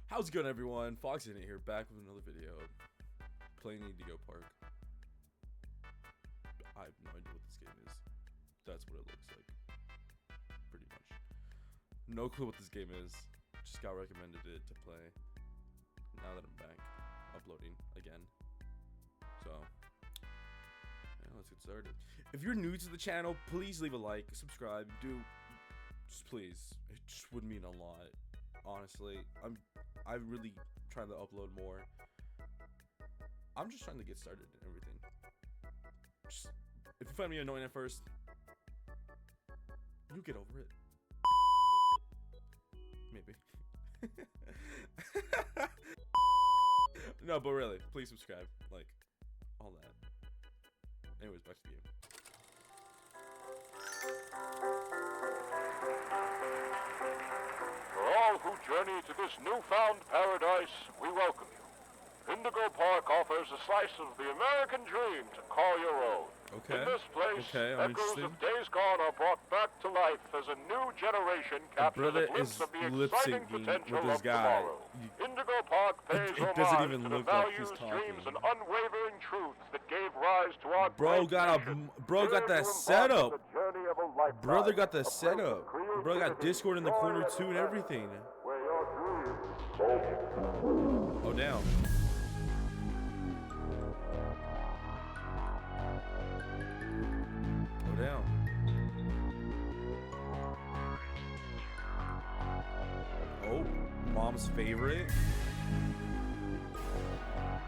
How's it going, everyone? Fox in it here, back with another video. Playing Indigo Park. I have no idea what this game is. That's what it looks like. Pretty much. No clue what this game is. Just got recommended it to play. Now that I'm back, uploading again. So, yeah, let's get started. If you're new to the channel, please leave a like, subscribe, just please. It just would mean a lot. Honestly, I'm really trying to upload more. I'm just trying to get started and everything. Just, if you find me annoying at first, you get over it. Maybe. No, but really, please subscribe, like, all that. Anyways, back to the game. For all who journey to this newfound paradise, we welcome you. Indigo Park offers a slice of the American dream to call your own. Okay. In this place, I'm echoes interested. of days gone are brought back to life as a new generation captures a glimpse of the exciting potential of tomorrow. Indigo Park pays It doesn't homage even to the look like he's values, talking. dreams, and unwavering truths that gave rise to our Bro great got nation. that Here to setup. embark on the journey of a lifetime. Brother got the A place of setup. Bro got creativity, Discord in the joy, corner too and success, everything. where your dreams Oh damn. Oh damn. Oh, mom's favorite.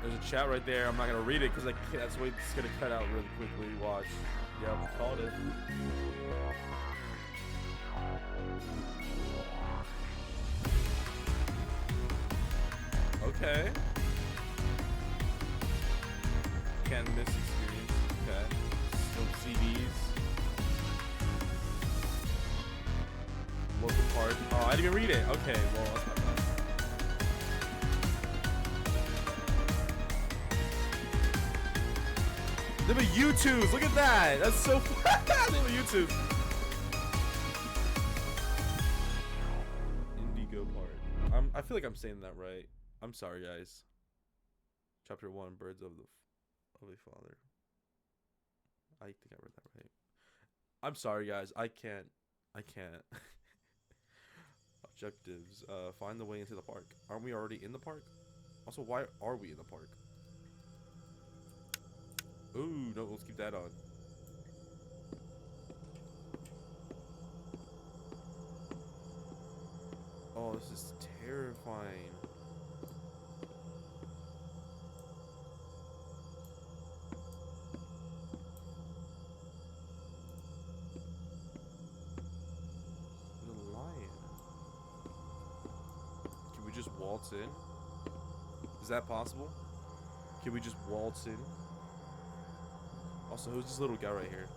There's a chat right there. I'm not gonna read it because that's why it's gonna cut out really quickly. Watch. Yep, called it. Okay. Can't miss experience. Okay. Still CDs. Local park. Oh, I didn't even read it. Okay, well, that's my bad. They have a YouTubes. Look at that. That's so fun. They have a YouTube. Indigo Park. I feel like I'm saying that right. I'm sorry, guys. Chapter 1, Birds of a Father. I think I read that right. I'm sorry, guys. I can't. Objectives. Find the way into the park. Aren't we already in the park? Also, why are we in the park? Ooh, no, let's keep that on. Oh, this is terrifying. There's a lion. Can we just waltz in? Is that possible? Can we just waltz in? Also, who's this little guy right here?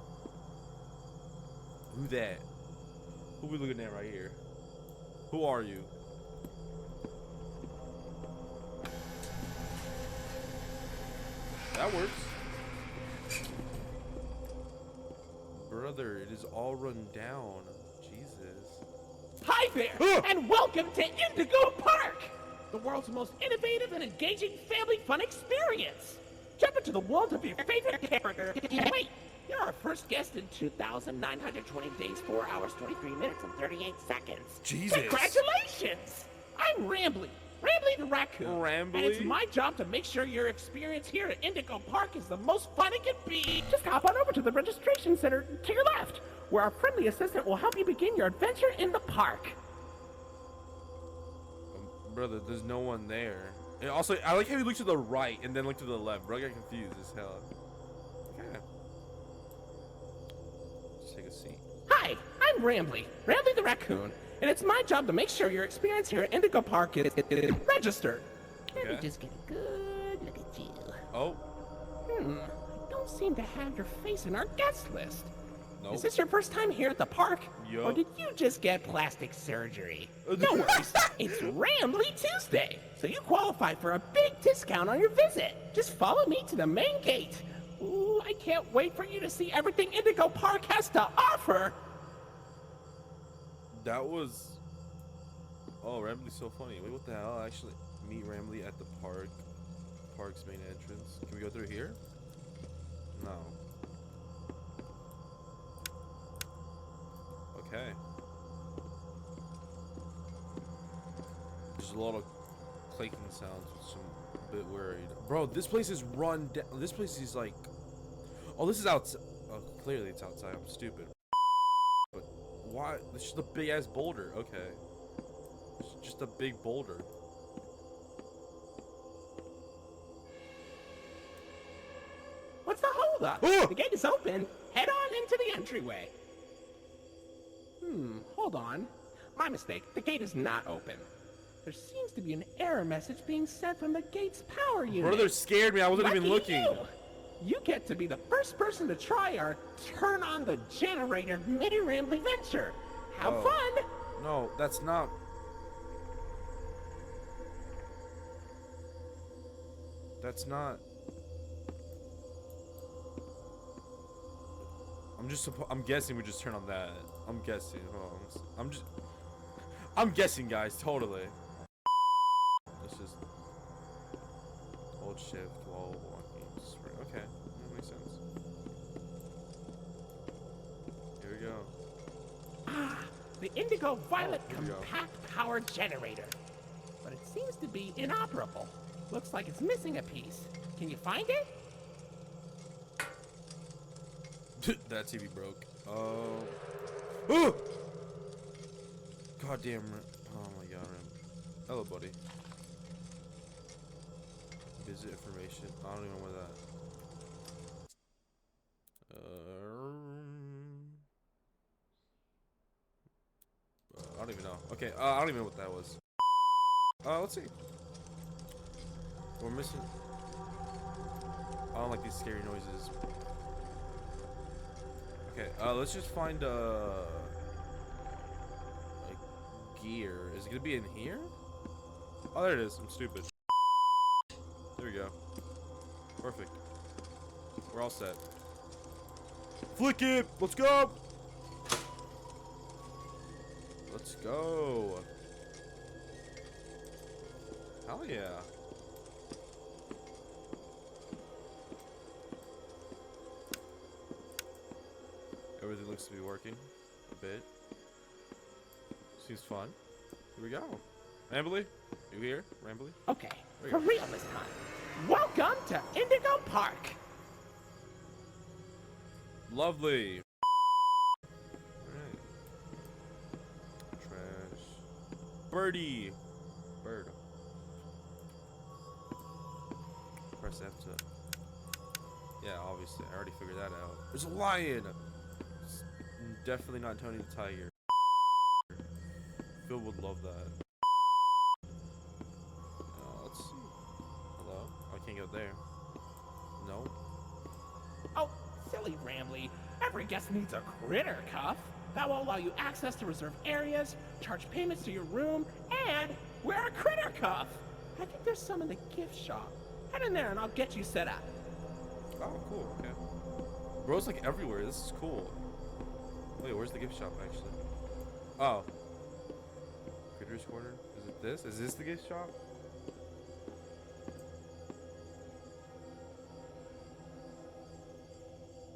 Who that? Who we looking at right here? Who are you? That works. Brother, it is all run down. Jesus. Hi there, and welcome to Indigo Park, the world's most innovative and engaging family fun experience. Jump into the world of your favorite character. Wait, you're our first guest in 2,920 days, 4 hours, 23 minutes, and 38 seconds. Jesus. Congratulations! I'm Rambly the raccoon. Rambly? And it's my job to make sure your experience here at Indigo Park is the most fun it can be. Just hop on over to the registration center to your left, where our friendly assistant will help you begin your adventure in the park. Brother, there's no one there. And also, I like how you look to the right and then look to the left. Bro, I got confused as hell. Okay. Let's take a seat. Hi, I'm Rambly the raccoon, and it's my job to make sure your experience here at Indigo Park is registered. Let me just get a good look at you. Oh. I don't seem to have your face in our guest list. Nope. Is this your first time here at the park? Yup. Or did you just get plastic surgery? No worries, it's Rambly Tuesday, so you qualify for a big discount on your visit. Just follow me to the main gate. Ooh, I can't wait for you to see everything Indigo Park has to offer. That was... Oh, Rambley's so funny. Wait, what the hell? Actually, meet Rambley at the park's main entrance. Can we go through here? No. Okay. There's a lot of clicking sounds, which I'm a bit worried. Bro, this place is run down. This place is like... Oh, this is outside. Oh, clearly it's outside. I'm stupid. But why? It's just a big ass boulder. Okay. It's just a big boulder. What's the holdup? Oh! The gate is open. Head on into the entryway. Hold on. My mistake. The gate is not open. There seems to be an error message being sent from the gate's power unit. Brother scared me. I wasn't even Lucky looking. You get to be the first person to try our turn on the generator mini Rambley venture. Have fun! No, that's not. That's not. I'm guessing we just turn on that. I'm guessing. Hold on. I'm guessing, guys. Totally. Let's just hold shift while walking. Okay, that makes sense. Here we go. Ah, the Indigo Violet here we go. compact power generator. But it seems to be inoperable. Looks like it's missing a piece. Can you find it? That TV broke. Oh! God damn. Oh my god. Hello, buddy. Visit information. I don't even know where that. I don't even know. Okay, I don't even know what that was. Let's see. We're missing. I don't like these scary noises. Okay, let's just find like gear. Is it gonna be in here? Oh, there it is. I'm stupid. There we go. Perfect. We're all set. Flick it. Let's go. Let's go. Hell yeah. Everything looks to be working a bit. Seems fun. Here we go. Rambley, you here? Rambley? Okay, There for you go. real this time. Welcome to Indigo Park. Lovely. Alright. Trash. Birdie. Bird. Press F to. Yeah, obviously. I already figured that out. There's a lion! It's definitely not Tony the Tiger. Phil would love that. Let's see. Hello? Oh, I can't go there. No. Oh, silly Rambley. Every guest needs a critter cuff. That will allow you access to reserved areas, charge payments to your room, and wear a critter cuff. I think there's some in the gift shop. Head in there and I'll get you set up. Oh, cool. Okay. Bro's like everywhere. This is cool. Wait, where's the gift shop actually? Oh. Critters Corner? Is it this? Is this the gift shop?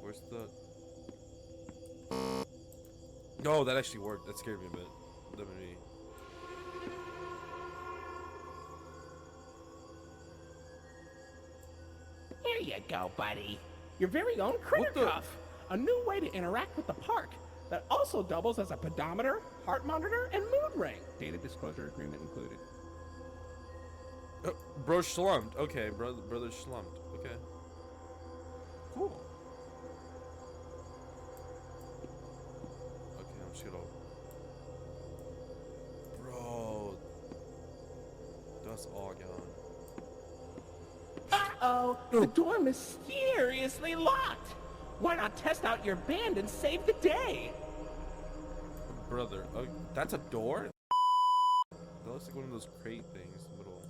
Where's the... No, that actually worked. That scared me a bit. That made me... Here you go, buddy. Your very own critter What the- cuff. A new way to interact with the park that also doubles as a pedometer, heart monitor, and mood ring. Data disclosure agreement included. Bro slumped. Okay, brother slumped. Okay. Cool. Okay, I'm just gonna... Bro. That's all gone. Uh-oh, the door mysteriously locked. Why not test out your band and save the day? Brother, that's a door? That looks like one of those crate things. Little...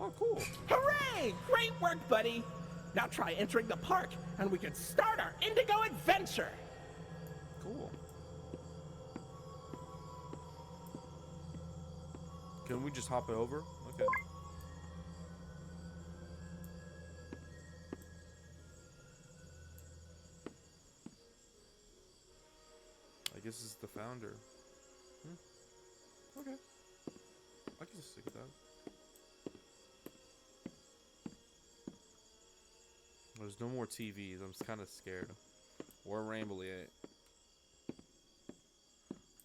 Oh, cool. Hooray! Great work, buddy. Now try entering the park, and we can start our Indigo adventure. Cool. Can we just hop it over? Okay. I guess it's the founder. Okay. I can just stick with that. There's no more TVs. I'm kind of scared. Where Rambley at?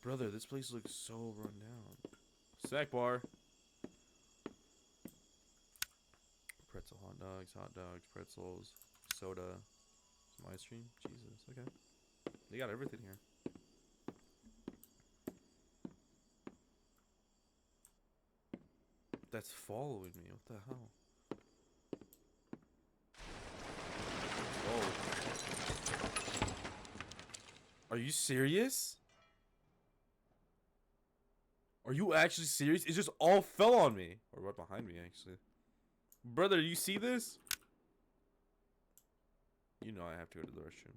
Brother, this place looks so run down. Snack bar. Pretzel hot dogs, pretzels, soda, some ice cream. Jesus, okay. They got everything here. That's following me. What the hell? Whoa. Are you serious? Are you actually serious? It just all fell on me. Or right behind me, actually. Brother, you see this? You know I have to go to the restroom.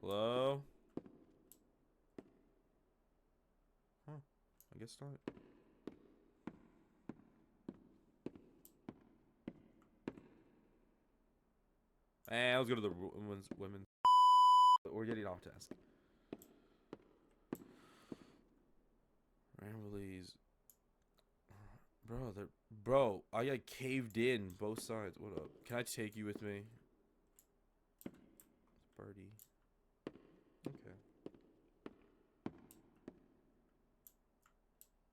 Hello? Huh. I guess not. Hey, let's go to the women's. We're getting off task. Rambley's. Bro, I got caved in both sides. What up? Can I take you with me? Birdie. Okay.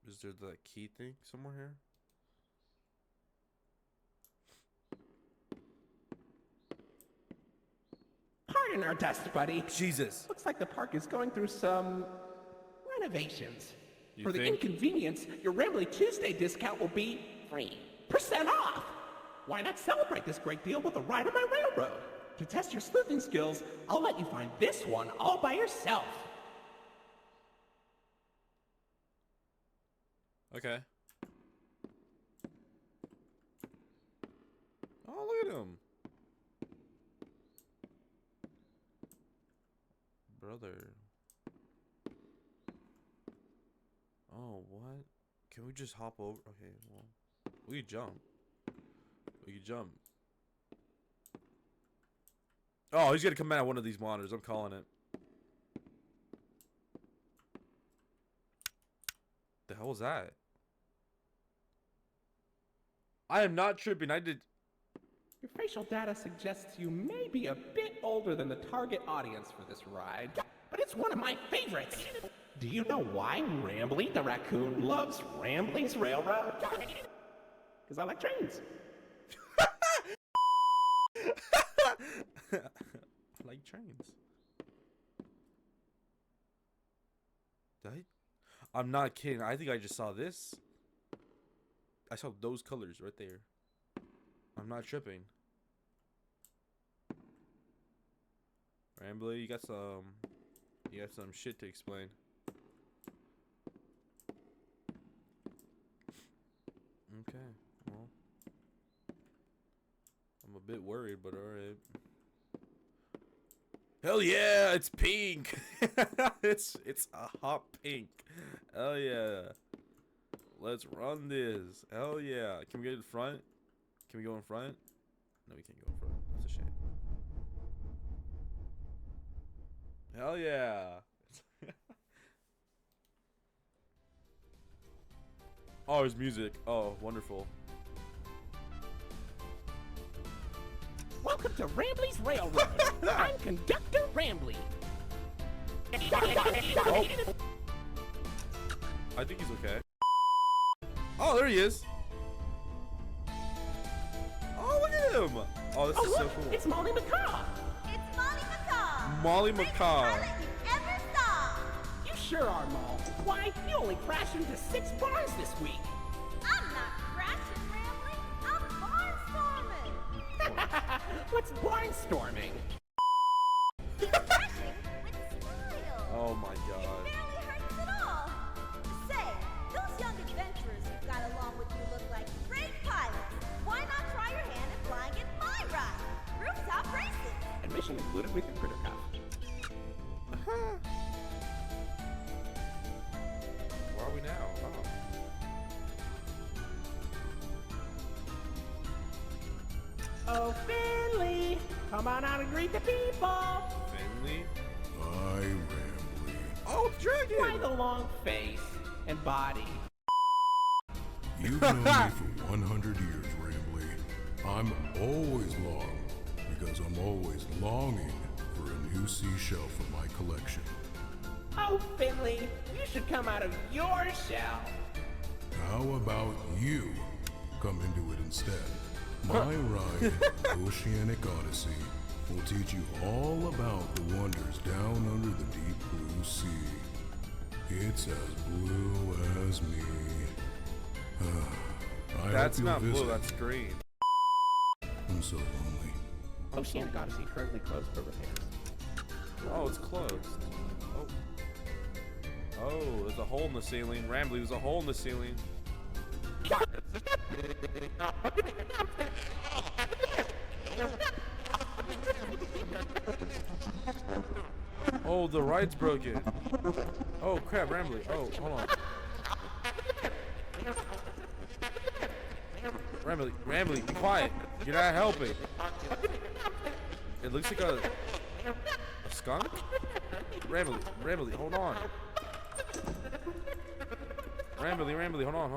Is there the key thing somewhere here? Pardon our dust, buddy. Jesus. Looks like the park is going through some renovations. You For the think? inconvenience, your Rambley Tuesday discount will be 3% off. Why not celebrate this great deal with a ride on my railroad? To test your sleuthing skills, I'll let you find this one all by yourself. Okay. Oh, look at him. Brother. Oh, what? Can we just hop over? Okay, well, we can jump. We can jump. Oh, he's gonna come out of one of these monitors. I'm calling it. The hell was that? I am not tripping. I did. Your facial data suggests you may be a bit older than the target audience for this ride, but it's one of my favorites. Do you know why Rambley the raccoon loves Rambley's Railroad? Because I like trains. I like trains. I'm not kidding. I think I just saw this. I saw those colors right there. I'm not tripping. Rambley, you got some shit to explain. Okay, well, I'm a bit worried, but alright. Hell yeah, it's pink. it's a hot pink. Hell yeah. Let's run this. Hell yeah. Can we get in front? Can we go in front? No, we can't go in front. That's a shame. Hell yeah. Oh, there's music. Oh, wonderful. Welcome to Rambley's Railroad. I'm Conductor Rambley. Oh. I think he's okay. Oh, there he is. Oh, look at him. Oh, this is so Look, cool. it's Molly McCaw. It's Molly McCaw. Molly Greatest McCaw. pilot you ever saw. You sure are, Moll. Why, you only crashed into 6 bars this week. I'm not crashing, Rambley. I'm barnstorming. What's barnstorming? Crashing with style. Oh my It god. barely hurts at all. Say, those young adventurers who got along with you look like great pilots. Why not try your hand at flying in my ride? Rooftop racing. Admission included with your critter cuff. Where are we now? Oh. Oh, Finley, come on out and greet the people. Finley? Hi, Rambly. Oh, it's Dragon! Why the long face and body? You've known me for 100 years, Rambly. I'm always long because I'm always longing for a new seashell for my collection. Oh, Finley, you should come out of your shell. How about you come into it instead? My ride, Oceanic Odyssey, will teach you all about the wonders down under the deep blue sea. It's as blue as me. I That's hope you'll not blue, visit. that's green. I'm so lonely. Oceanic Odyssey currently closed for repairs. Oh, it's closed. Oh. Oh, there's a hole in the ceiling. Rambly, there's a hole in the ceiling. Oh, the ride's broken. Oh, crap, Rambly. Oh, hold on. Rambly, be quiet. You're not helping. It looks like a skunk? Rambly, hold on. Rambly, hold on.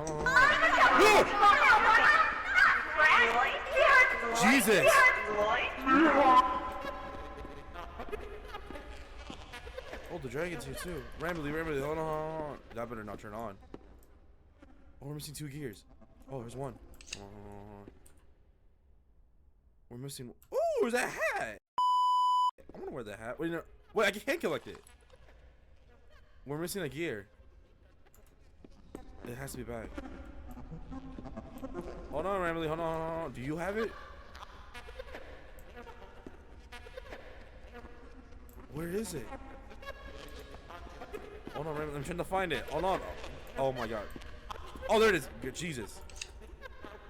Jesus! Oh, the dragon's here too. Rambly, hold on. That better not turn on. Oh, we're missing 2 gears. Oh, there's one. We're missing. Oh, there's a hat. I want to wear the hat. Wait, no. Wait, I can't collect it. We're missing a gear. It has to be back. Hold on, Rambly. Hold on. Do you have it? Where is it? Hold on, Rambly. I'm trying to find it. Hold on. Oh my god. Oh, there it is. Good Jesus.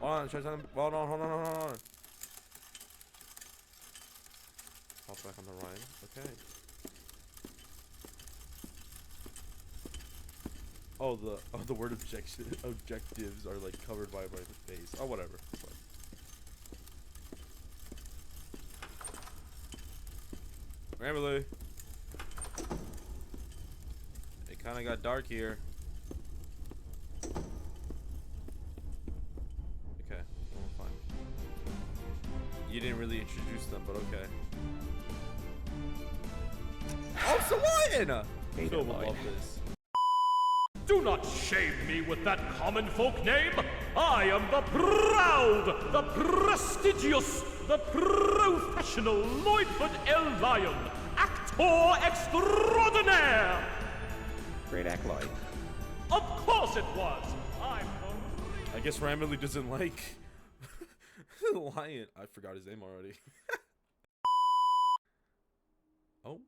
Hold on. Hold on. Hop back on the ride. Okay. Oh, the word objectives are like covered by my face. Oh, whatever. It's fine. Rambly. It kind of got dark here. Okay, well, fine. You didn't really introduce them, but okay. Oh, it's a lion! Phil will love this. Do not shame me with that common folk name. I am the proud, the prestigious, the professional Lloydford L. Lion, actor extraordinaire. Great act, Lloyd. Of course it was. I guess Rambly doesn't like the lion. I forgot his name already. Oh,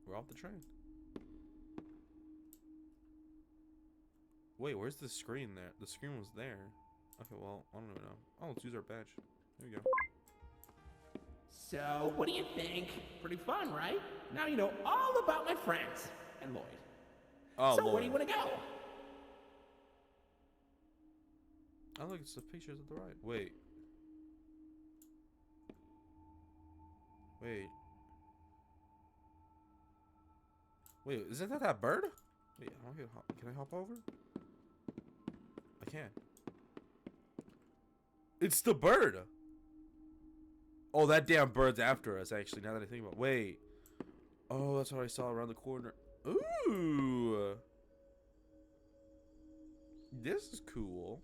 we're off the train. Wait, where's the screen there? The screen was there. Okay, well, I don't even know. Oh, let's use our badge. There we go. So, what do you think? Pretty fun, right? Now you know all about my friends and Lloyd. Oh, so, Lord. where do you want to go? Oh, look, it's the pictures of the ride. Wait. Wait, isn't that bird? Wait, can I hop over? I can. It's the bird. Oh, that damn bird's after us, actually, now that I think about it. Wait. Oh, that's what I saw around the corner. Ooh. This is cool.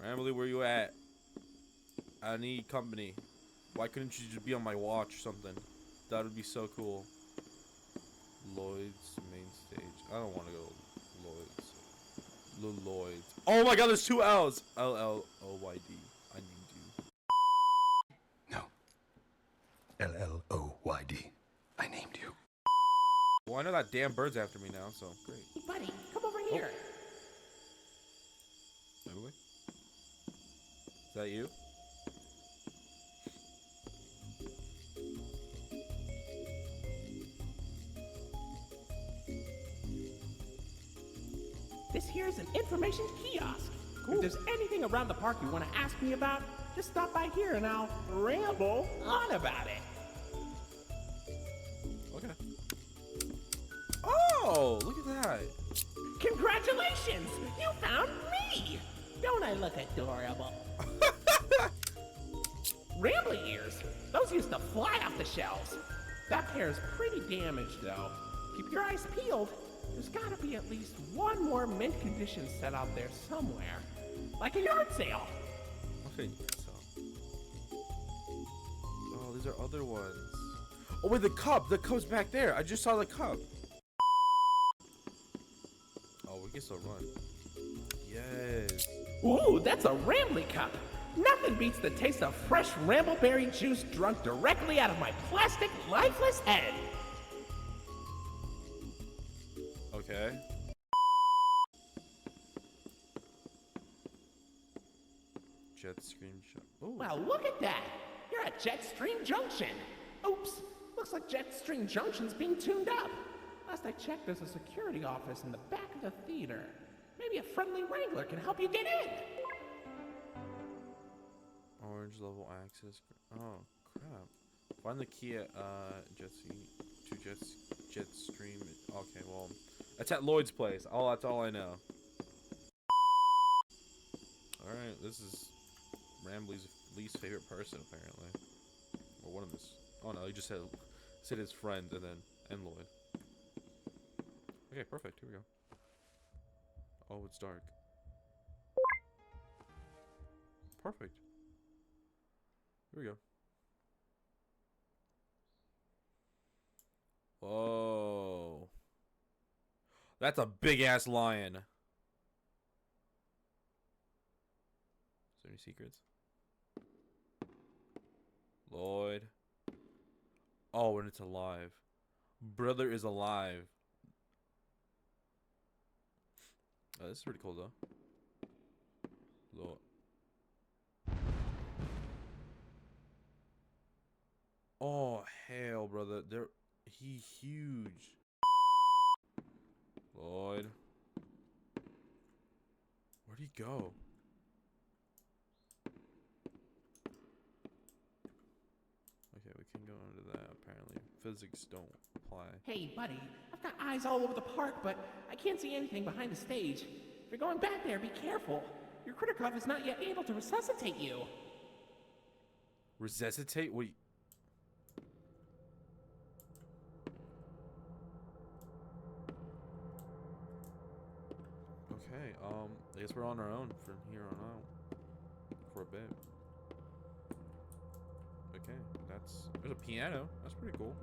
Rambly, where you at? I need company. Why couldn't you just be on my watch or something? That would be so cool. Lloyd's main stage. I don't want to go Lloyd's. Lloyd's. Oh my god, there's 2 L's. L-L-O-Y-D. I need you. No. L-L-O-Y-D. I named you. Well, I know that damn bird's after me now, so great. Hey, buddy, come over here. Emily? Is that you? This here is an information kiosk. If there's anything around the park you want to ask me about, just stop by here and I'll ramble on about it. Okay. Oh, look at that. Congratulations! You found me! Don't I look adorable? Rambly ears! Those used to fly off the shelves. That pair's pretty damaged, though. Keep your eyes peeled. There's gotta be at least one more mint condition set out there somewhere. Like a yard sale. Okay, so. Oh, these are other ones. Oh, wait, the cup. The cup's back there. I just saw the cup. Oh, we can still run. Yes. Ooh, that's a Rambly cup. Nothing beats the taste of fresh Rambleberry juice drunk directly out of my plastic, lifeless head. Okay. Jetstream shop. Oh. Well, look at that. You're at Jetstream Junction. Oops. Looks like Jetstream Junction's being tuned up. Last I checked, there's a security office in the back of the theater. Maybe a friendly wrangler can help you get in. Orange level access. Oh, crap. Find the key at Jetstream. Okay, well, it's at Lloyd's place. That's all I know. All right, this is Rambly's least favorite person, apparently, or one of his. Oh no, he just said his friend and Lloyd. Okay, perfect. Here we go. Oh, it's dark. Perfect. Here we go. Whoa. That's a big ass lion. Is there any secrets? Lloyd. Oh, and it's alive. Brother is alive. Oh, this is pretty cool though. Lloyd. Oh hell, brother! He huge. Lloyd, where'd he go? Okay, we can go into that. Apparently, physics don't apply. Hey, buddy. I've got eyes all over the park, but I can't see anything behind the stage. If you're going back there, be careful. Your critter cuff is not yet able to resuscitate you. Resuscitate? What? Okay, I guess we're on our own from here on out for a bit. Okay, there's a piano. That's pretty cool.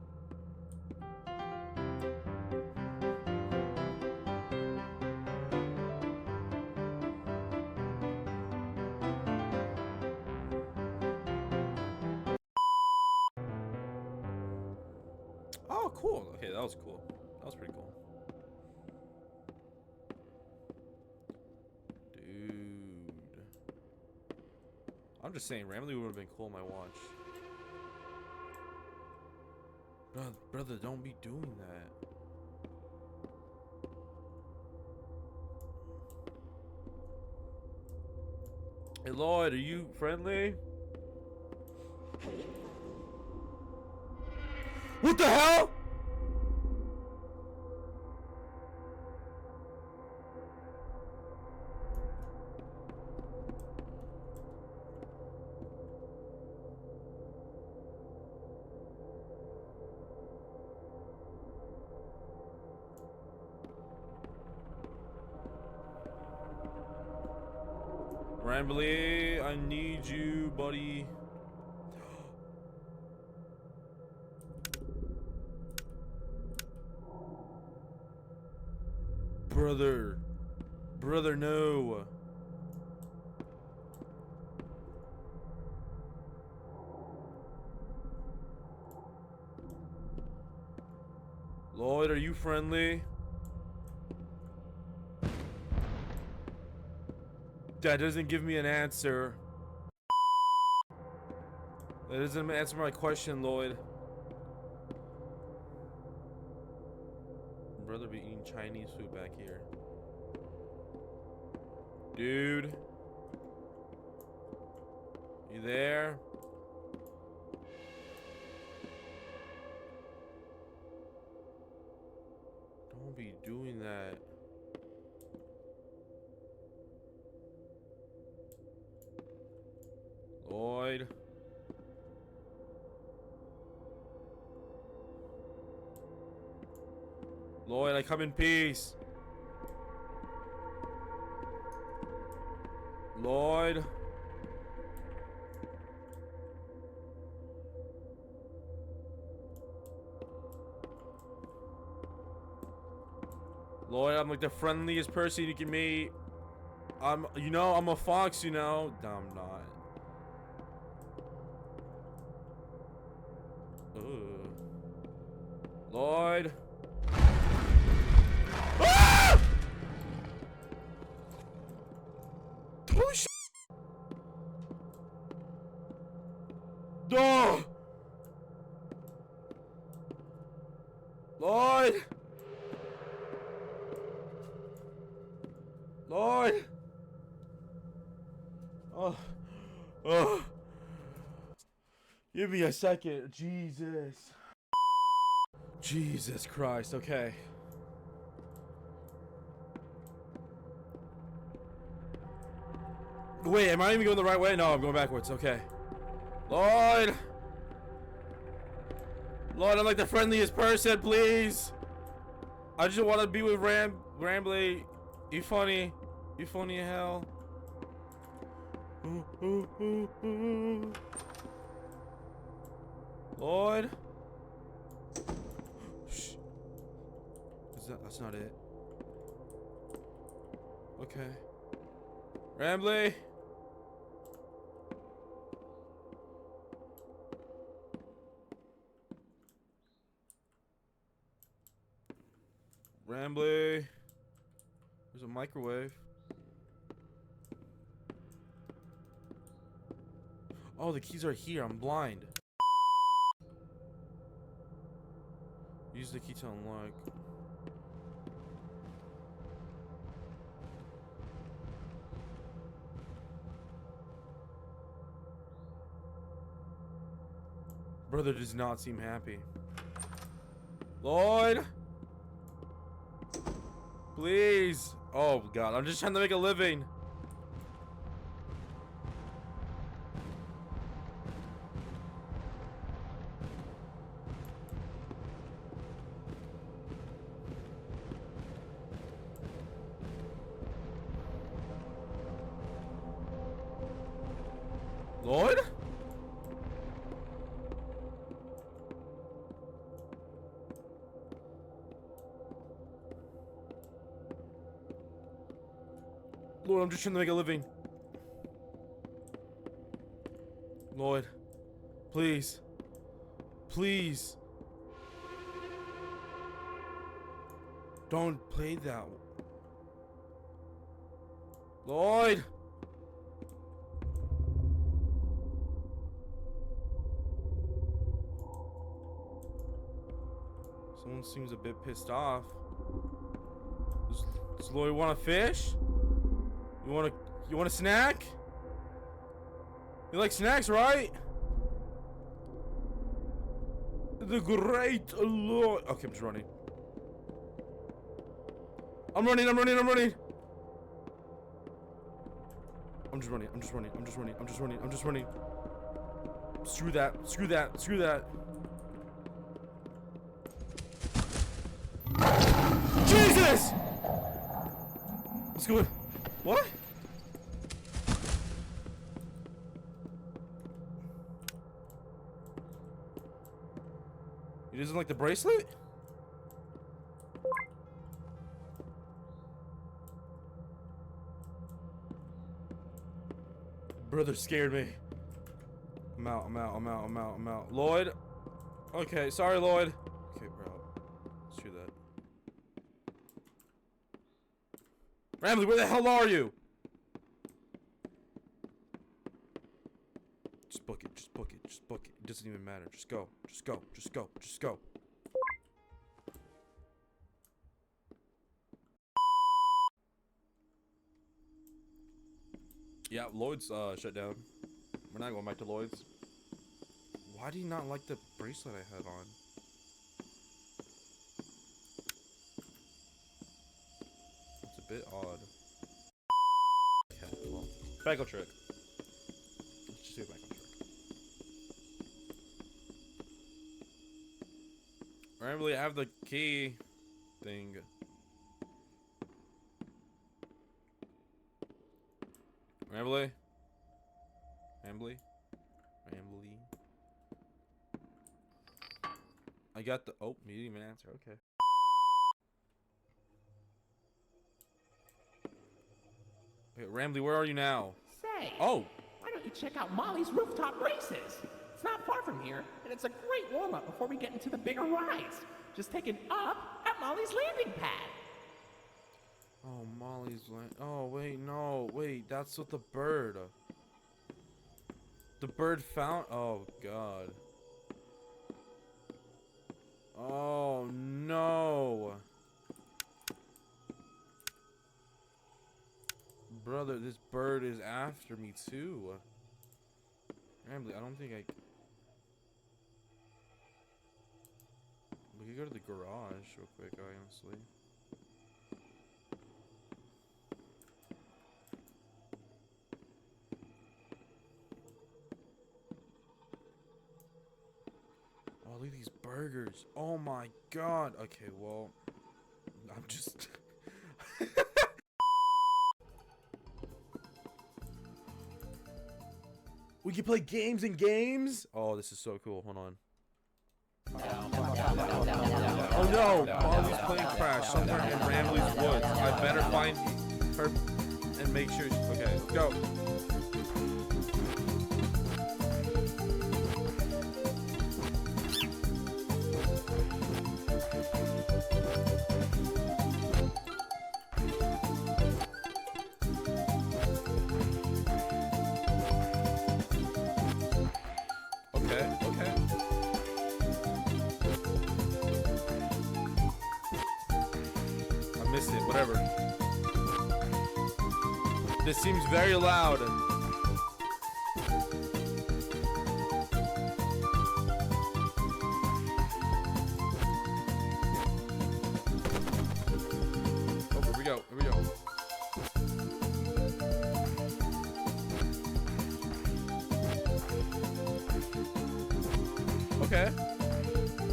Oh, cool. Okay, that was cool. That was pretty cool. I'm just saying, Rambly would have been cool on my watch. Brother, don't be doing that. Hey, Lloyd, are you friendly? What the hell? Rambly, I need you, buddy. Brother, no. Lloyd, are you friendly? That doesn't give me an answer. That doesn't answer my question, Lloyd. Brother be eating Chinese food back here. Dude. You there? Don't be doing that. Lloyd. Lloyd, I come in peace. Lloyd. Lloyd, I'm like the friendliest person you can meet. I'm a fox, you know. No, I'm not. Ugh. Lloyd. Ah! Holy shit. Oh! Lloyd. Lloyd. Oh. Give me a second. Jesus Christ. Okay. Wait, am I even going the right way? No, I'm going backwards. Okay. Lloyd. Lloyd, I'm like the friendliest person, please. I just want to be with Rambley. You funny. You funny as hell. Lloyd. Shh. That's not it. Okay. Rambley. Rambley. There's a microwave. Oh, the keys are here. I'm blind. Use the key to unlock. Brother does not seem happy. Lloyd! Please! Oh god, I'm just trying to make a living. Lloyd? Lloyd, I'm just trying to make a living. Lloyd. Please. Please. Don't play that. Lloyd. Someone seems a bit pissed off. Does Lloyd want a fish? You want a snack? You like snacks, right? The great Lloyd. Okay, I'm just running. I'm running. I'm just running. Screw that. Jesus! What's going on? What? He doesn't like the bracelet? Brother scared me. I'm out. Lloyd? Okay, sorry, Lloyd. Okay, bro. Let's do that. Rambley, where the hell are you? Just book it. It doesn't even matter. Just go. Yeah, Lloyd's shut down. We're not going back to Lloyd's. Why do you not like the bracelet I had on? It's a bit odd. Okay, well. Bagel trick. Let's just do a bagel trick. I don't really have the key thing. Rambly? Rambly? Rambly? I got the... Oh, you didn't even answer. Okay. Okay, Rambly, where are you now? Say, Oh! why don't you check out Molly's rooftop races? It's not far from here, and it's a great warm-up before we get into the bigger rides. Just take an up at Molly's landing pad. Oh, Molly's land... Oh, wait, no. Wait, that's what the bird... The bird found... Oh, God. Oh, no. Brother, this bird is after me, too. Rambly, I don't think I... We could go to the garage real quick, honestly. Oh, look at these burgers. Oh my god. Okay, well, I'm just... We can play games and games? Oh, this is so cool. Hold on. Oh no! Molly's playing Crash somewhere in Rambly's woods. I better find her and make sure. Okay, go. Okay, okay. I missed it, whatever. This seems very loud. Oh, here we go, here we go. Okay.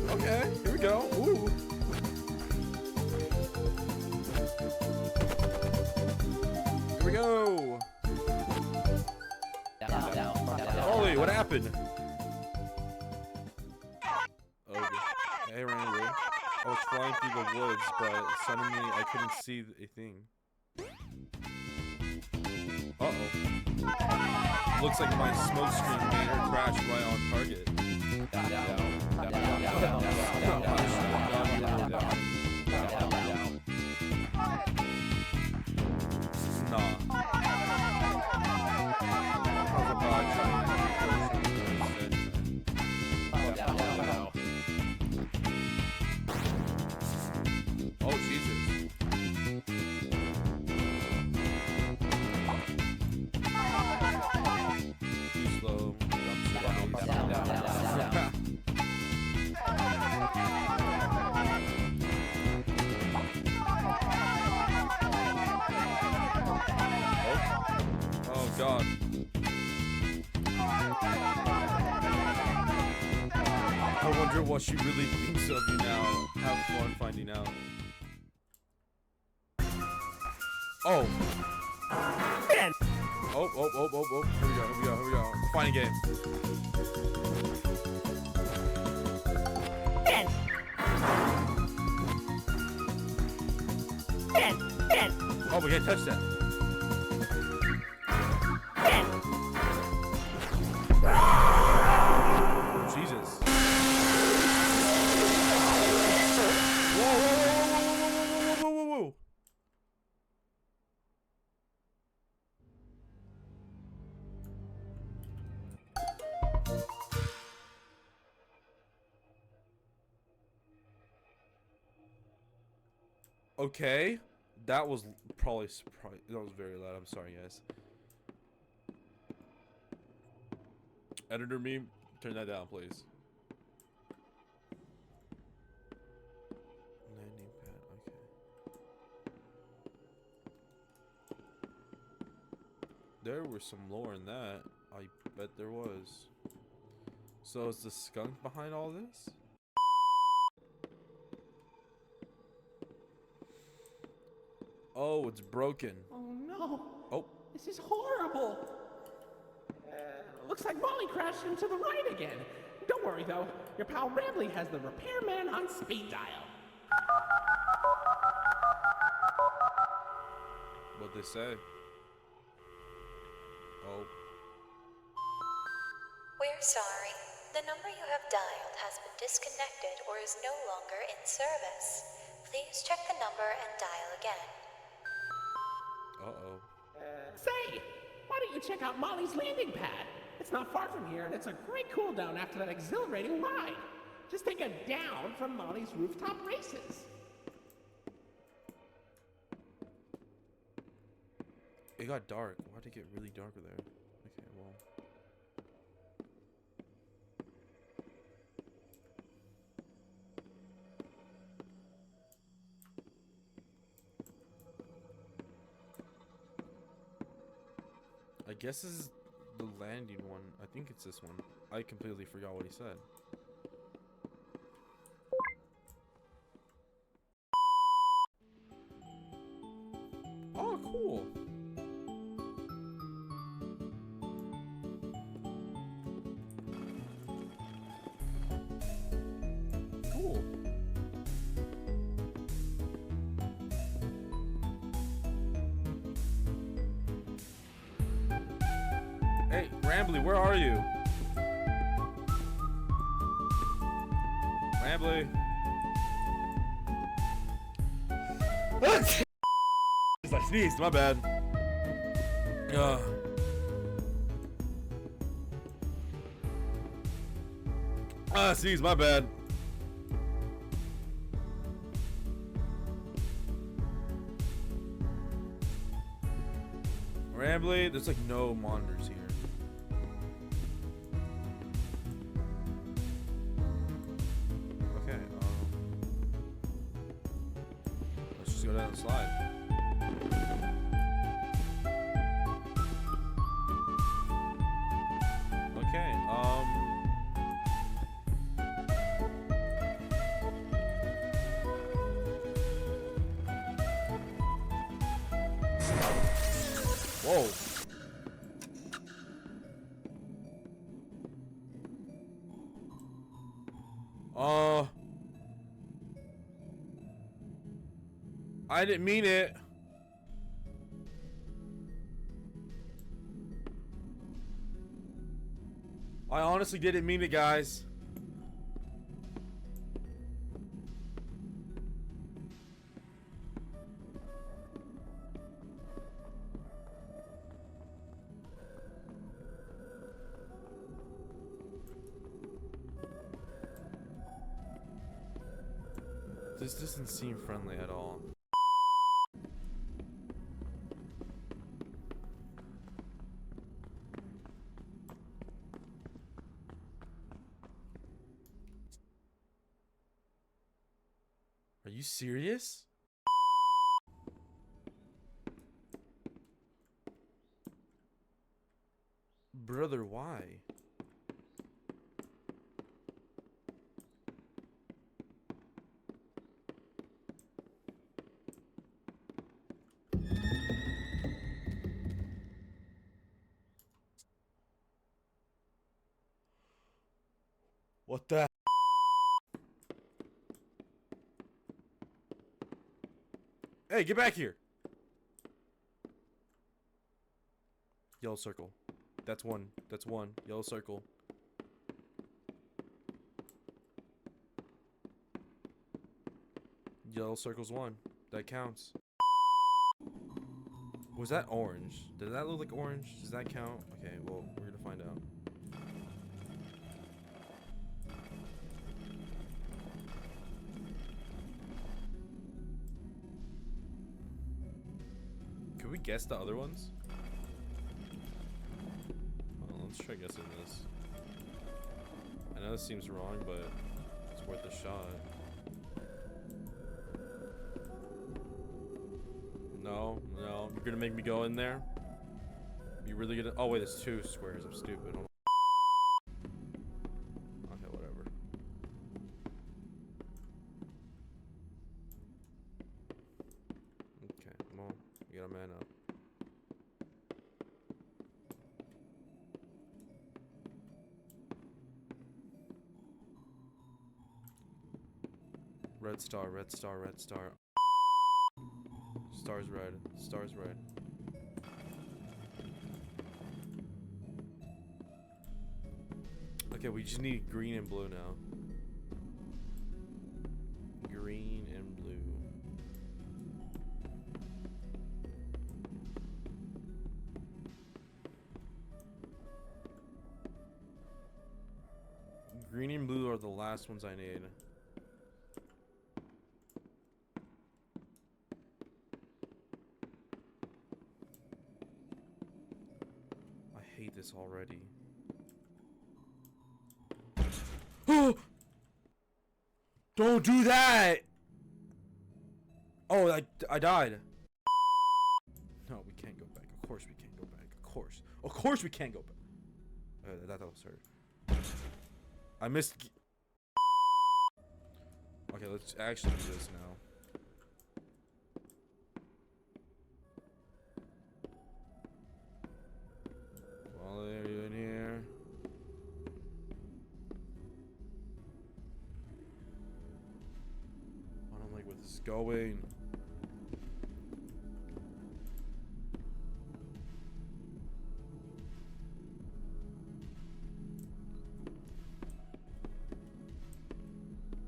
Okay, here we go. Ooh. Here we go. Holy, what happened? Okay. Hey, Randy. I was flying through the woods, but suddenly I couldn't see a thing. Uh-oh. Looks like my smoke screen made her crash right on target. Oh, Jesus. Too slow. Oh, God. I wonder what she really thinks of you now. Have fun finding out. Oh. Man. Oh. Here we go. Fighting game. Ben. Oh, we can't touch that. Ben. Jesus. Whoa. Okay, that was probably surprise. That was very loud. I'm sorry, guys. Editor meme, turn that down, please. Landing pad, okay. There was some lore in that. I bet there was. So is the skunk behind all this? Oh, it's broken. Oh no. Oh. This is horrible. Looks like Molly crashed into the ride again. Don't worry though, your pal Rambley has the repairman on speed dial. What'd they say? Oh. We're sorry. The number you have dialed has been disconnected or is no longer in service. Please check the number and dial again. Uh-oh. Say, why don't you check out Molly's landing pad? It's not far from here, and it's a great cool down after that exhilarating ride. Just take a down from Molly's rooftop races. It got dark. Why'd it get really dark there? Okay, well. I guess this is the landing one. I think it's this one. I completely forgot what he said. Oh, cool. Cool. Hey, Rambley, where are you? Rambley. I sneezed, my bad. Sneeze, my bad. Rambley, there's like no monitors here. Okay, let's just go down the slide. Okay, whoa. I didn't mean it. I honestly didn't mean it, guys. This doesn't seem friendly at all. Are you serious? Brother, why? What the? Hey, get back here. Yellow circle. That's one. That's one. Yellow circle. Yellow circle's one. That counts. Was that orange? Did that look like orange? Does that count? Okay, well, we're gonna find out. Can we guess the other ones? Oh, let's try guessing this. know this seems wrong, but it's worth a shot. No, no, you're gonna make me go in there? You really gonna? Oh wait, there's 2 squares. I'm stupid. Hold on. Okay, whatever. Okay, come on. You gotta man up. Red star, red star, red star. Star's red, star's red. Okay, we just need green and blue now. Green and blue. Green and blue are the last ones I need. I hate this already. Don't do that! Oh, I died. No, we can't go back. Of course we can't go back. Of course. Of course we can't go back. That was hard. I missed. Okay, let's actually do this now. While they're in here. I don't like where this is going.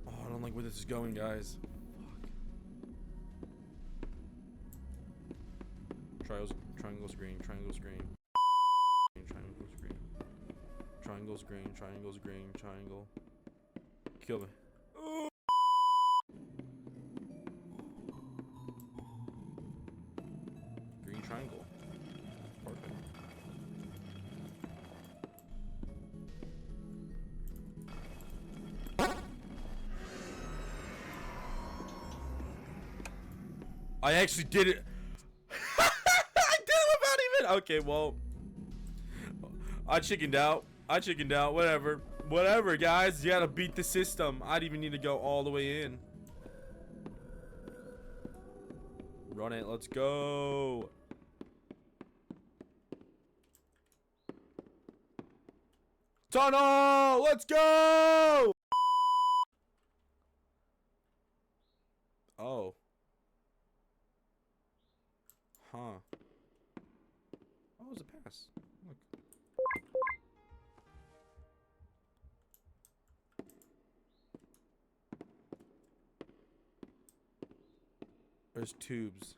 I don't like where this is going, guys. Fuck. Triangles green, triangles green. Triangles green. Triangles green, triangles green, triangle. Kill me. Green triangle. Perfect. I actually did it. I did it without even. Okay, well, I chickened out. Whatever. Whatever, guys. You gotta beat the system. I didn't even need to go all the way in. Run it. Let's go. Tunnel. Let's go. Oh. Huh. Oh, it was a pass. Look. There's tubes.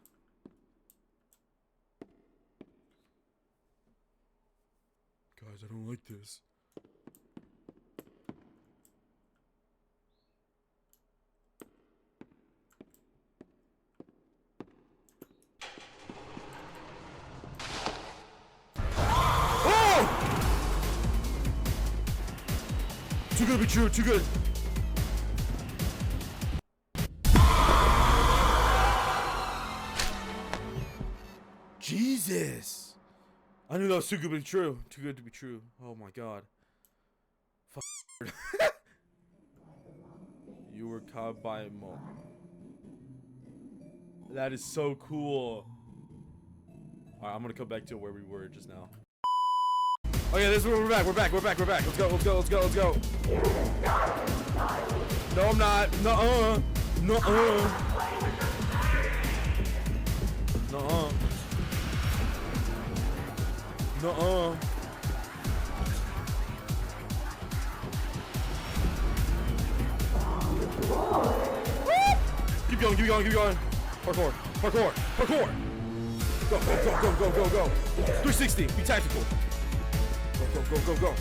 Guys, I don't like this. Too good to be true, too good. Jesus. I knew that was too good to be true. Too good to be true. Oh my god. Fuck. You were caught by a mole. That is so cool. Alright, I'm gonna come back to where we were just now. Oh yeah, this is where we're back. We're back. Let's go. No, I'm not. Nuh-uh. Nuh-uh. Nuh-uh. Nuh-uh. Keep going. Parkour. Go. 360. Be tactical. Go.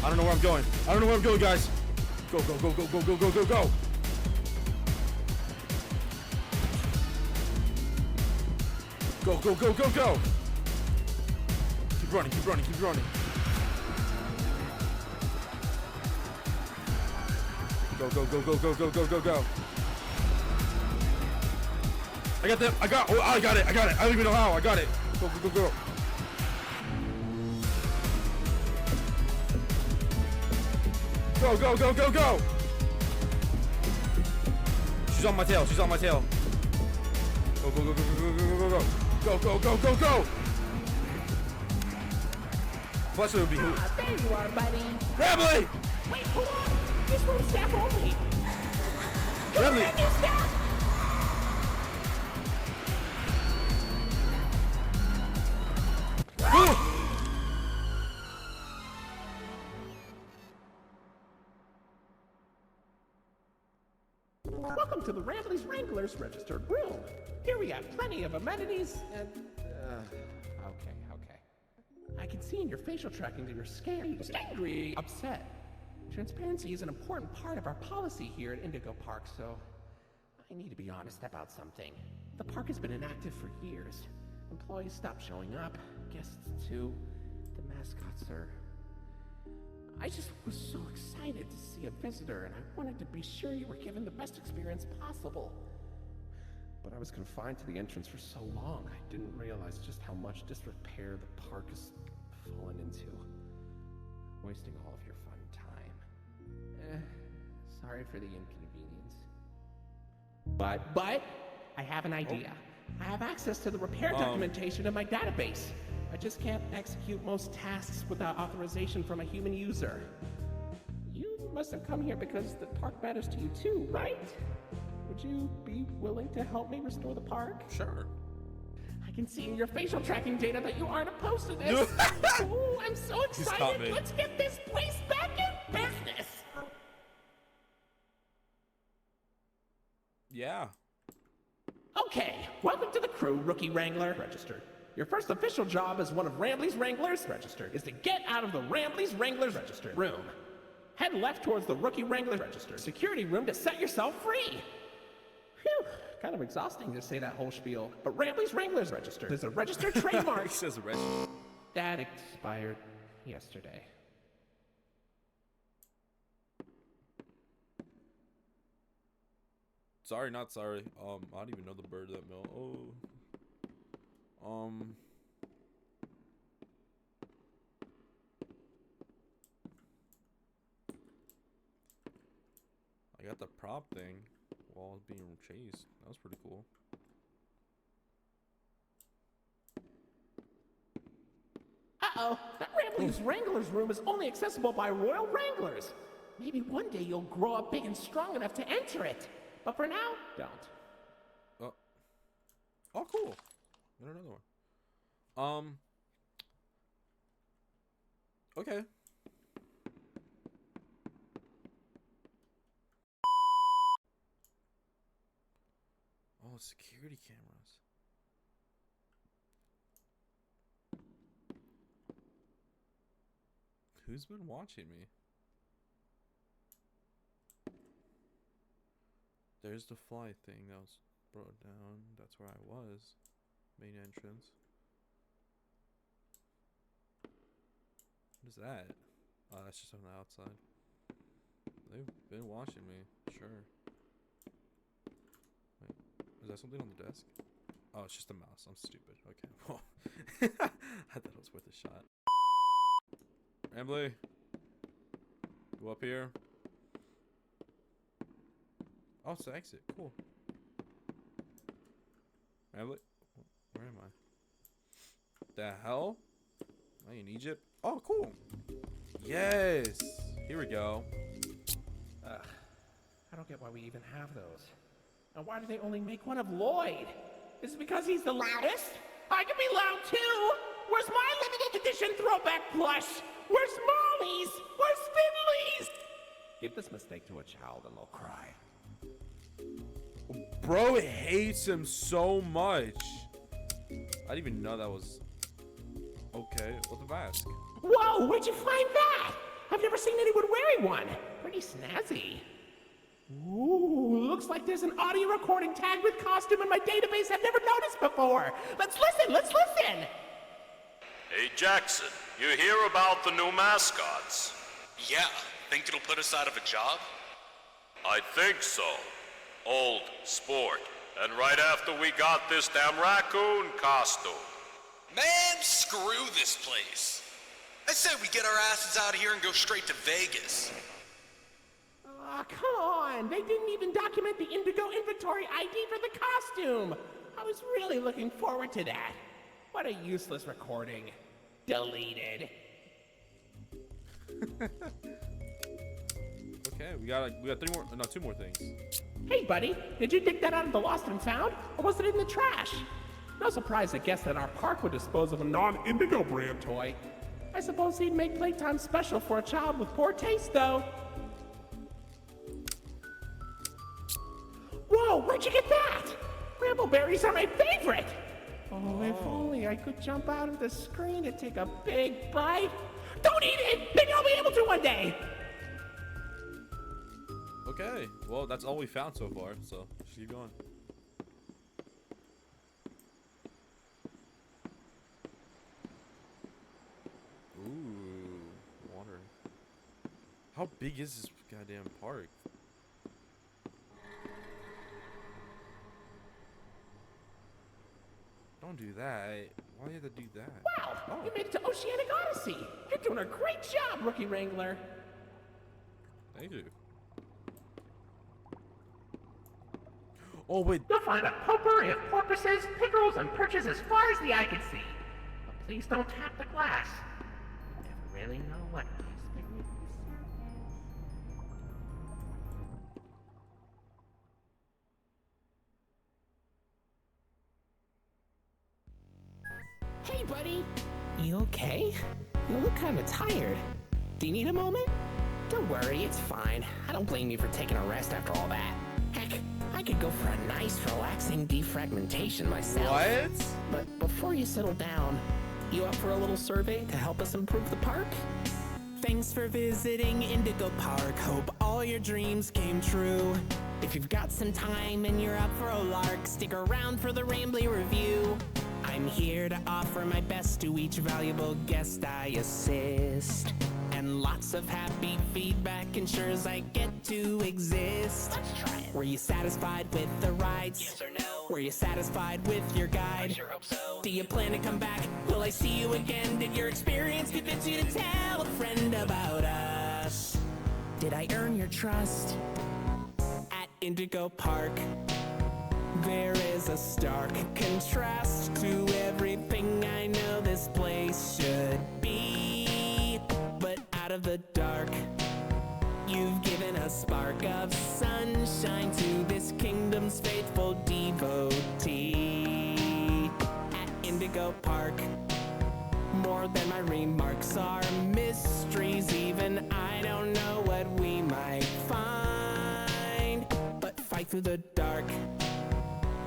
I don't know where I'm going, guys. Go. Go, go, go, go, go! Keep running, keep running, keep running. Go, go, go, go, go, go, go, go, go. I got them. I got it. I got it. I don't even know how. I got it. Go, go, go, go. Go, go, go, go, go. She's on my tail. She's on my tail. Go, go, go, go, go, go, go, go. Go, go, go, go, go. Plus it would be who? There you are, buddy. Rambley! Wait, hold on. This room staff only. Rambley! New staff. Welcome to the Rambley's Wranglers registered room. Here we have plenty of amenities and, okay. I can see in your facial tracking that you're scared, angry, upset. Transparency is an important part of our policy here at Indigo Park, so I need to be honest about something. The park has been inactive for years. Employees stopped showing up, guests too. The mascots are... I just was so excited to see a visitor, and I wanted to be sure you were given the best experience possible. But I was confined to the entrance for so long, I didn't realize just how much disrepair the park has fallen into. Wasting all of your fun time. Sorry for the inconvenience. But, I have an idea. I have access to the repair documentation in my database. I just can't execute most tasks without authorization from a human user. You must have come here because the park matters to you too, right? Would you be willing to help me restore the park? Sure. I can see in your facial tracking data that you aren't opposed to this. Ooh, I'm so excited. Let's get this place back in business. Yeah. Okay, welcome to the crew, Rookie Wrangler. Registered. Your first official job as one of Rambley's Wranglers, registered, is to get out of the Rambley's Wranglers registered room. Head left towards the Rookie Wrangler registered security room to set yourself free. Phew, kind of exhausting to say that whole spiel, but Rambley's Wranglers registered is a registered trademark. He says registered. That expired yesterday. Sorry, not sorry. I don't even know the bird that mill. I got the prop thing while I was being chased. That was pretty cool. Uh-oh, that Rambley's Wranglers room is only accessible by Royal Wranglers. Maybe one day you'll grow up big and strong enough to enter it. But for now, don't. Oh, cool. Got another one. Okay. Oh, security cameras. Who's been watching me? There's the fly thing that was brought down. That's where I was. Main entrance. What is that? Oh, that's just on the outside. They've been watching me. Sure. Wait, is that something on the desk? Oh, it's just a mouse. I'm stupid. Okay. I thought it was worth a shot. Rambley. Go up here. Oh, it's the exit. Cool. Rambley. Where am I? The hell? Am I in Egypt? Oh, cool. Yes. Here we go. I don't get why we even have those. And why do they only make one of Lloyd? Is it because he's the loudest? I can be loud too! Where's my limited edition throwback plush? Where's Molly's? Where's Finley's? Give this mistake to a child and they'll cry. Bro hates him so much. I didn't even know that was okay with the mask. Whoa, where'd you find that? I've never seen anyone wearing one. Pretty snazzy. Ooh, looks like there's an audio recording tagged with costume in my database I've never noticed before. Let's listen. Hey, Jackson, you hear about the new mascots? Yeah, think it'll put us out of a job? I think so. Old sport. And right after we got this damn raccoon costume. Man, screw this place. I say we get our asses out of here and go straight to Vegas. Aw, come on. They didn't even document the Indigo inventory ID for the costume. I was really looking forward to that. What a useless recording. Deleted. Okay, we got two more things. Hey, buddy, did you dig that out of the lost and found, or was it in the trash? No surprise to guess that our park would dispose of a non-Indigo brand toy. I suppose he'd make playtime special for a child with poor taste, though. Whoa, where'd you get that? Brambleberries are my favorite! Oh, if only I could jump out of the screen and take a big bite. Don't eat it! Maybe I'll be able to one day! Okay, well, that's all we found so far, so just keep going. Ooh, water. How big is this goddamn park? Don't do that. Why do you have to do that? Wow, you made it to Oceanic Odyssey. You're doing a great job, Rookie Wrangler. Thank you. Oh, wait. You'll find a potpourri of porpoises, pickerels, and perches as far as the eye can see. But please don't tap the glass. You never really know what he's beneath the surface. Hey, buddy. You okay? You look kind of tired. Do you need a moment? Don't worry, it's fine. I don't blame you for taking a rest after all that. Heck, I could go for a nice, relaxing defragmentation myself. What? But before you settle down, you up for a little survey to help us improve the park? Thanks for visiting Indigo Park. Hope all your dreams came true. If you've got some time and you're up for a lark, stick around for the Rambly review. I'm here to offer my best to each valuable guest I assist. And lots of happy feedback ensures I get to exist. Let's try it. Were you satisfied with the rides? Yes or no? Were you satisfied with your guide? I sure hope so. Do you plan to come back? Will I see you again? Did your experience convince you to tell a friend about us? Did I earn your trust? At Indigo Park, there is a stark contrast to everything I know this place should be. But out of the dark, you've given a spark of sunshine to this kingdom's faithful devotee. At Indigo Park, more than my remarks are mysteries. Even I don't know what we might find. But fight through the dark,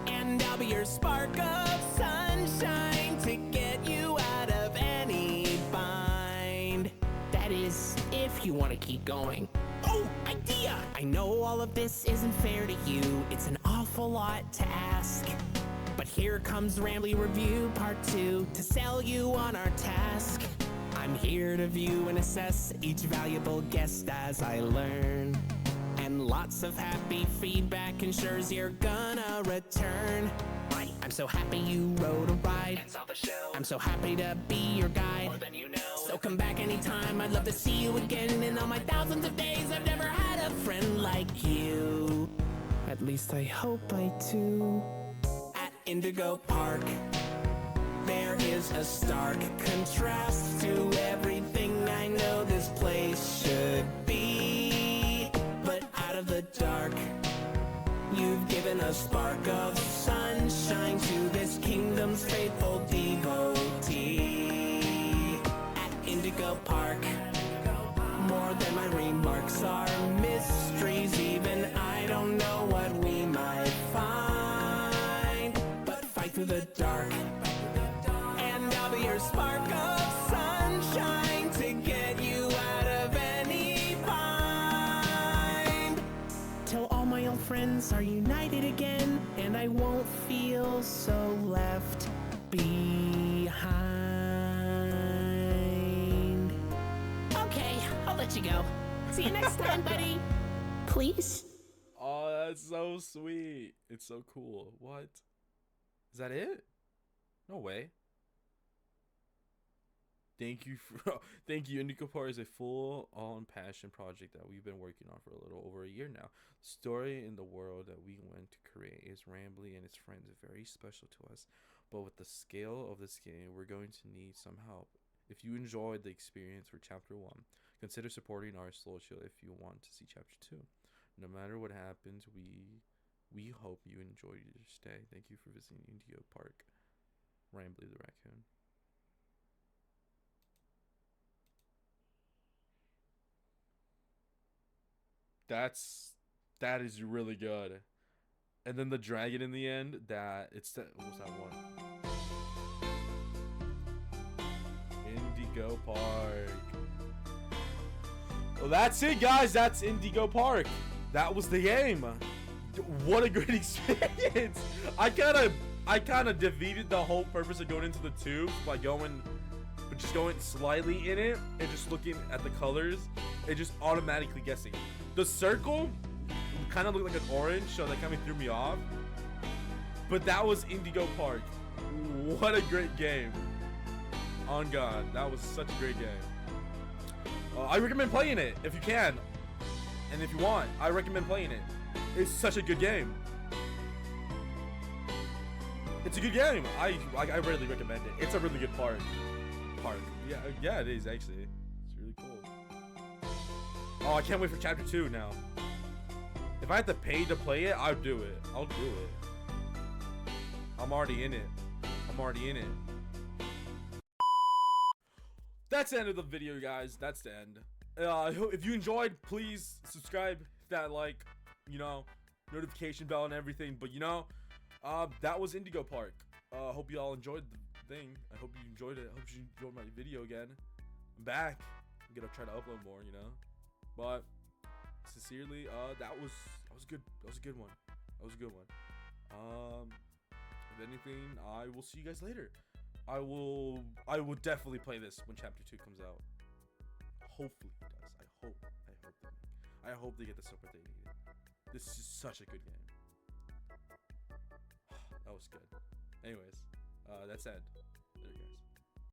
and I'll be your spark of sunshine to get you out of any bind. That is, if you want to keep going. Oh, idea! I know all of this isn't fair to you. It's an awful lot to ask. But here comes Rambly Review Part 2 to sell you on our task. I'm here to view and assess each valuable guest as I learn. And lots of happy feedback ensures you're gonna return. I'm so happy you rode a ride and saw the show. I'm so happy to be your guide. More than you know. So come back anytime. I'd love to see you again. In all my thousands of days, I've never had a friend like you. At least I hope I do. At Indigo Park, there is a stark contrast to everything I know this place should be. But out of the dark, you've given a spark of sunshine to this kingdom's faithful devotee. At Indigo Park, more than my remarks are mysteries. Even I don't know what we might find. But fight through the dark, and I'll be your spark of sunshine to get you out of any bind. Till all us are united again, and I won't feel so left behind. Okay, I'll let you go. See you next time, buddy. Please? Oh, that's so sweet. It's so cool. What? Is that it? No way. Thank you for Indigo Park is a full-on passion project that we've been working on for a little over a year now. The story in the world that we went to create is Rambly and his friends is very special to us. But with the scale of this game, we're going to need some help. If you enjoyed the experience for Chapter 1, consider supporting our social if you want to see Chapter 2. No matter what happens, we hope you enjoyed your stay. Thank you for visiting Indigo Park. Rambly the Raccoon. That is really good. And then the dragon in the end, what was that one? Indigo Park. Well, that's it, guys. That's Indigo Park. That was the game. What a great experience. I kind of defeated the whole purpose of going into the tube by just going slightly in it and just looking at the colors and just automatically guessing. The circle kind of looked like an orange, so that kind of threw me off. But that was Indigo Park. What a great game. On God, that was such a great game. I recommend playing it if you can. And if you want, I recommend playing it. It's such a good game. It's a good game. I really recommend it. It's a really good park. Yeah, it is actually. It's really cool. Oh, I can't wait for Chapter 2 now. If I had to pay to play it, I'll do it. I'll do it. I'm already in it. That's the end of the video, guys. That's the end. If you enjoyed, please subscribe, hit that like, notification bell and everything. But that was Indigo Park. Hope you all enjoyed the thing. I hope you enjoyed it. I hope you enjoyed my video again. I'm back. I'm gonna try to upload more, But sincerely, that was good. That was a good one. If anything, I will see you guys later. I will definitely play this when Chapter 2 comes out. Hopefully it does. I hope they get the support they needed. This is such a good game. That was good. Anyways, that's it. Later, guys.